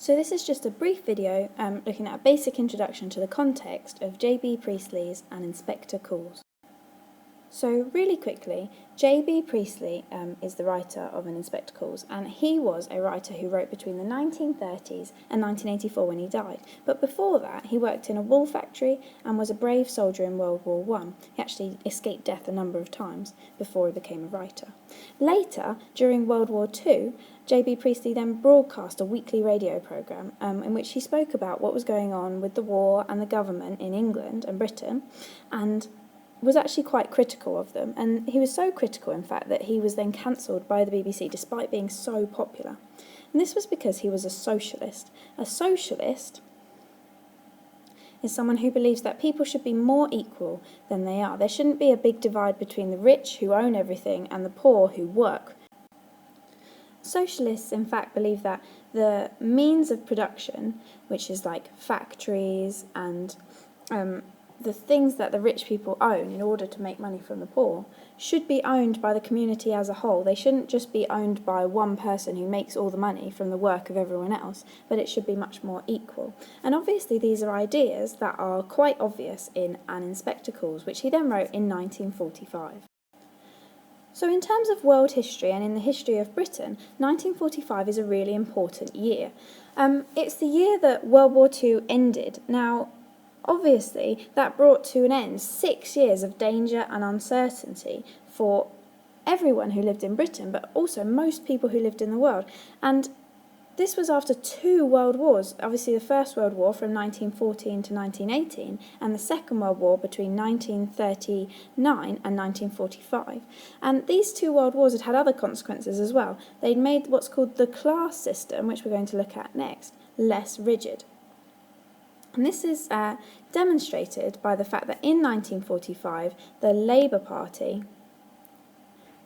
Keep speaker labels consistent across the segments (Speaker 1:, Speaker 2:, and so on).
Speaker 1: So this is just a brief video looking at a basic introduction to the context of J.B. Priestley's An Inspector Calls. So really quickly, J.B. Priestley is the writer of An Inspector Calls, and he was a writer who wrote between the 1930s and 1984 when he died. But before that, he worked in a wool factory and was a brave soldier in World War I. He actually escaped death a number of times before he became a writer. Later, during World War II, J.B. Priestley then broadcast a weekly radio programme in which he spoke about what was going on with the war and the government in England and Britain, and was actually quite critical of them. And he was so critical, in fact, that he was then cancelled by the BBC despite being so popular. And this was because he was a socialist. A socialist is someone who believes that people should be more equal than they are. There shouldn't be a big divide between the rich who own everything and the poor who work. Socialists, in fact, believe that the means of production, which is like factories and the things that the rich people own in order to make money from the poor, should be owned by the community as a whole. They shouldn't just be owned by one person who makes all the money from the work of everyone else, but it should be much more equal. And obviously these are ideas that are quite obvious in An Inspector Calls, which he then wrote in 1945. So in terms of world history and in the history of Britain, 1945 is a really important year. It's the year that World War II ended. Now, obviously, that brought to an end 6 years of danger and uncertainty for everyone who lived in Britain, but also most people who lived in the world. And this was after 2 world wars, obviously the First World War from 1914 to 1918, and the Second World War between 1939 and 1945. And these 2 world wars had other consequences as well. They'd made what's called the class system, which we're going to look at next, less rigid. And this is demonstrated by the fact that in 1945, the Labour Party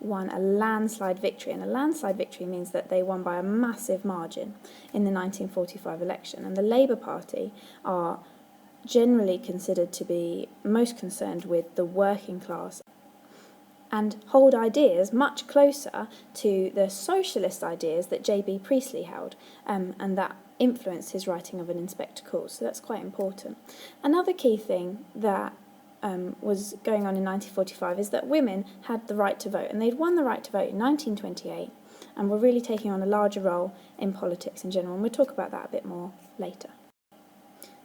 Speaker 1: won a landslide victory. And a landslide victory means that they won by a massive margin in the 1945 election. And the Labour Party are generally considered to be most concerned with the working class and hold ideas much closer to the socialist ideas that J.B. Priestley held, and that influenced his writing of An Inspector Calls, so that's quite important. Another key thing that was going on in 1945 is that women had the right to vote, and they'd won the right to vote in 1928 and were really taking on a larger role in politics in general, and we'll talk about that a bit more later.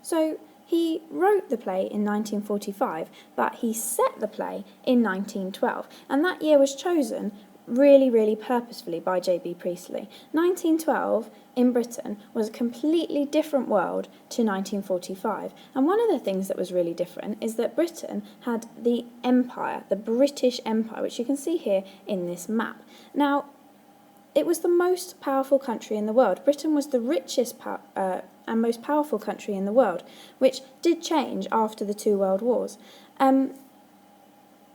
Speaker 1: So he wrote the play in 1945, but he set the play in 1912, and that year was chosen really purposefully by J.B. Priestley. 1912 in Britain was a completely different world to 1945, and one of the things that was really different is that Britain had the empire, the British Empire, which you can see here in this map. Now, it was the most powerful country in the world. Britain was the richest and most powerful country in the world, which did change after the 2 world wars.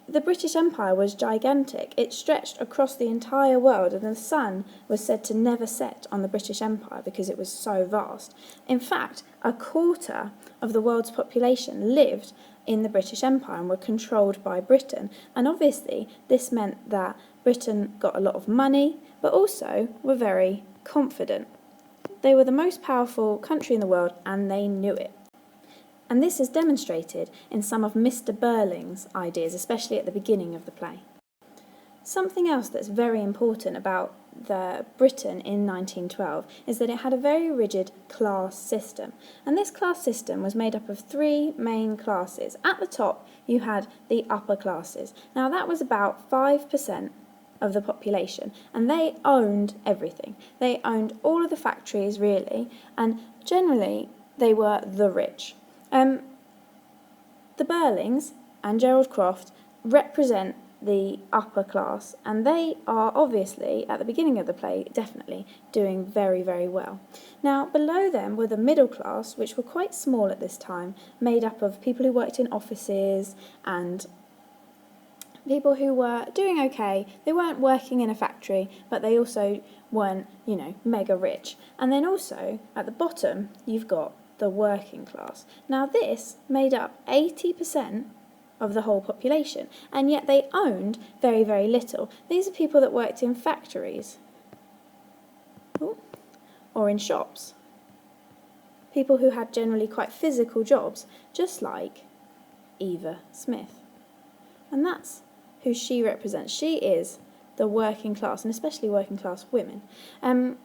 Speaker 1: The British Empire was gigantic. It stretched across the entire world, and the sun was said to never set on the British Empire because it was so vast. In fact, a quarter of the world's population lived in the British Empire and were controlled by Britain. And obviously, this meant that Britain got a lot of money, but also were very confident. They were the most powerful country in the world, and they knew it. And this is demonstrated in some of Mr. Burling's ideas, especially at the beginning of the play. Something else that's very important about the Britain in 1912 is that it had a very rigid class system. And this class system was made up of 3 main classes. At the top, you had the upper classes. Now, that was about 5% of the population, and they owned everything. They owned all of the factories, really, and generally, they were the rich. The Burlings and Gerald Croft represent the upper class, and they are obviously, at the beginning of the play, definitely doing very well. Now, below them were the middle class, which were quite small at this time, made up of people who worked in offices and people who were doing okay. They weren't working in a factory, but they also weren't, mega rich. And then also, at the bottom, you've got the working class. Now, this made up 80% of the whole population, and yet they owned very little. These are people that worked in factories or in shops. people who had generally quite physical jobs, just like Eva Smith. And that's who she represents. She is the working class, and especially working class women. And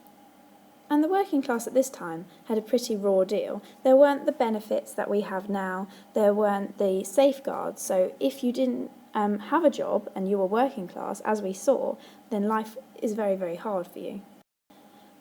Speaker 1: the working class at this time had a pretty raw deal. There weren't the benefits that we have now. There weren't the safeguards. So if you didn't have a job and you were working class, as we saw, then life is very, very hard for you.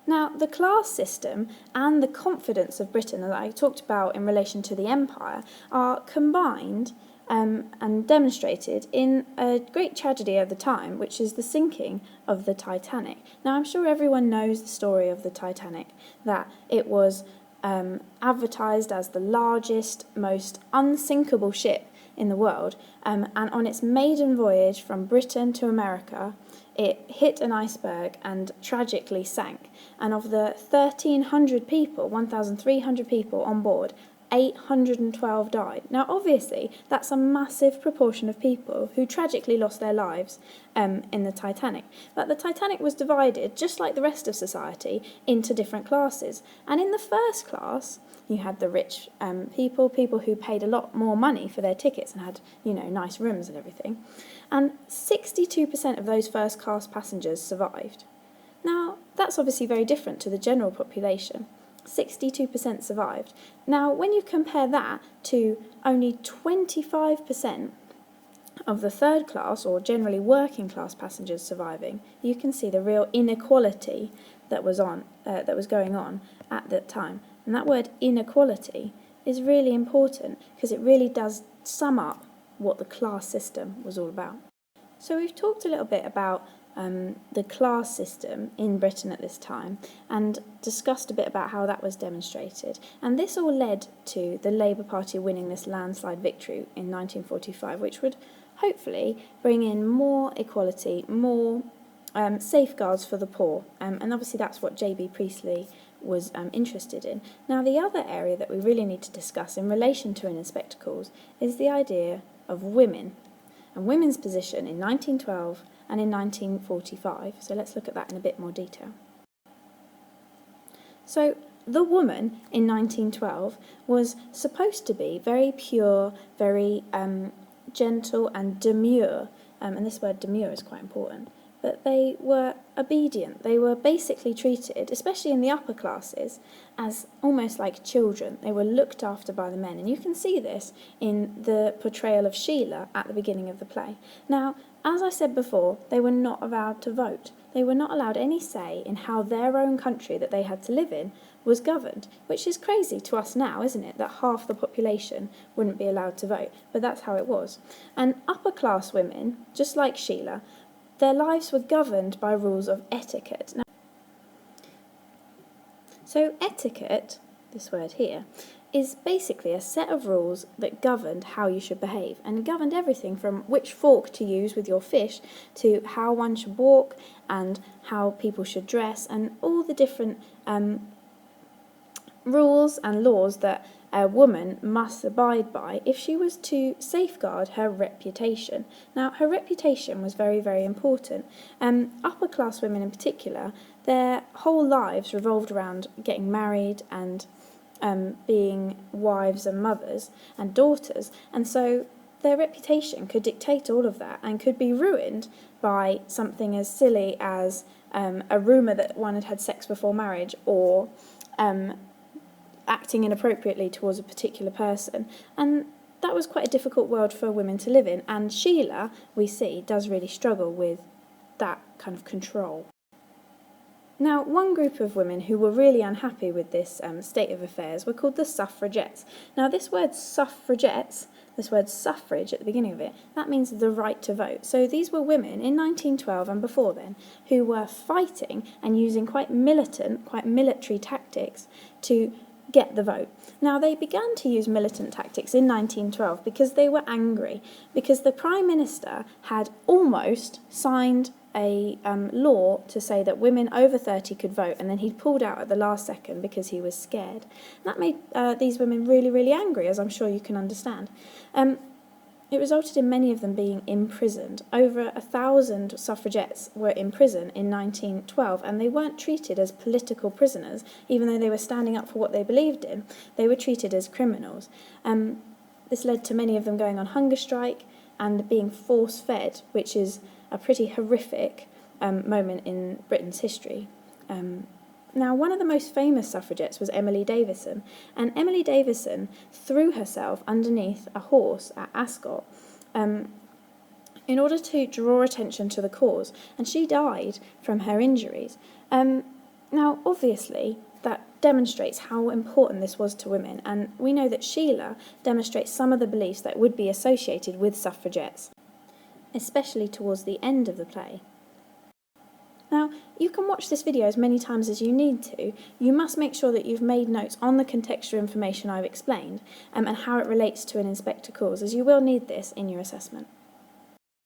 Speaker 1: Now, the class system and the confidence of Britain that I talked about in relation to the empire are combined and demonstrated in a great tragedy of the time, which is the sinking of the Titanic. Now, I'm sure everyone knows the story of the Titanic, that it was advertised as the largest, most unsinkable ship in the world, and on its maiden voyage from Britain to America, it hit an iceberg and tragically sank. And of the 1,300 people, 1,300 people on board, 812 died. Now, obviously, that's a massive proportion of people who tragically lost their lives in the Titanic. But the Titanic was divided, just like the rest of society, into different classes. And in the first class, you had the rich people who paid a lot more money for their tickets and had, nice rooms and everything. And 62% of those first class passengers survived. Now, that's obviously very different to the general population. 62% survived. Now, when you compare that to only 25% of the third class, or generally working class passengers surviving, you can see the real inequality that was going on at that time. And that word inequality is really important because it really does sum up what the class system was all about. So we've talked a little bit about the class system in Britain at this time and discussed a bit about how that was demonstrated. And this all led to the Labour Party winning this landslide victory in 1945, which would hopefully bring in more equality, more safeguards for the poor. And obviously that's what J.B. Priestley was interested in. Now, the other area that we really need to discuss in relation to Inner Spectacles is the idea of women and women's position in 1912 and in 1945. So let's look at that in a bit more detail. So the woman in 1912 was supposed to be very pure, very gentle and demure, and this word demure is quite important, but they were obedient. They were basically treated, especially in the upper classes, as almost like children. They were looked after by the men, and you can see this in the portrayal of Sheila at the beginning of the play. Now, as I said before, they were not allowed to vote. They were not allowed any say in how their own country that they had to live in was governed, which is crazy to us now, isn't it, that half the population wouldn't be allowed to vote, but that's how it was. And upper class women, just like Sheila, their lives were governed by rules of etiquette. Now, so etiquette, this word here, is basically a set of rules that governed how you should behave, and governed everything from which fork to use with your fish to how one should walk and how people should dress, and all the different rules and laws that a woman must abide by if she was to safeguard her reputation. Now, her reputation was very, very important. Upper class women in particular, their whole lives revolved around getting married and being wives and mothers and daughters, and so their reputation could dictate all of that and could be ruined by something as silly as a rumour that one had had sex before marriage, or acting inappropriately towards a particular person. And that was quite a difficult world for women to live in, and Sheila, we see, does really struggle with that kind of control. Now, one group of women who were really unhappy with this state of affairs were called the suffragettes. Now, this word suffragettes, this word suffrage at the beginning of it, that means the right to vote. So these were women in 1912 and before then who were fighting and using quite militant, quite military tactics to get the vote. Now, they began to use militant tactics in 1912 because they were angry, because the Prime Minister had almost signed a law to say that women over 30 could vote, and then he'd pulled out at the last second because he was scared. That made these women really, really angry, as I'm sure you can understand. It resulted in many of them being imprisoned. Over 1,000 suffragettes were in prison in 1912, and they weren't treated as political prisoners, even though they were standing up for what they believed in. They were treated as criminals. This led to many of them going on hunger strike and being force-fed, which is a pretty horrific moment in Britain's history. Now, one of the most famous suffragettes was Emily Davison, and Emily Davison threw herself underneath a horse at Ascot in order to draw attention to the cause, and she died from her injuries. Now, obviously, that demonstrates how important this was to women, and we know that Sheila demonstrates some of the beliefs that would be associated with suffragettes, especially towards the end of the play. Now, you can watch this video as many times as you need to. You must make sure that you've made notes on the contextual information I've explained and how it relates to an inspector cause, as you will need this in your assessment.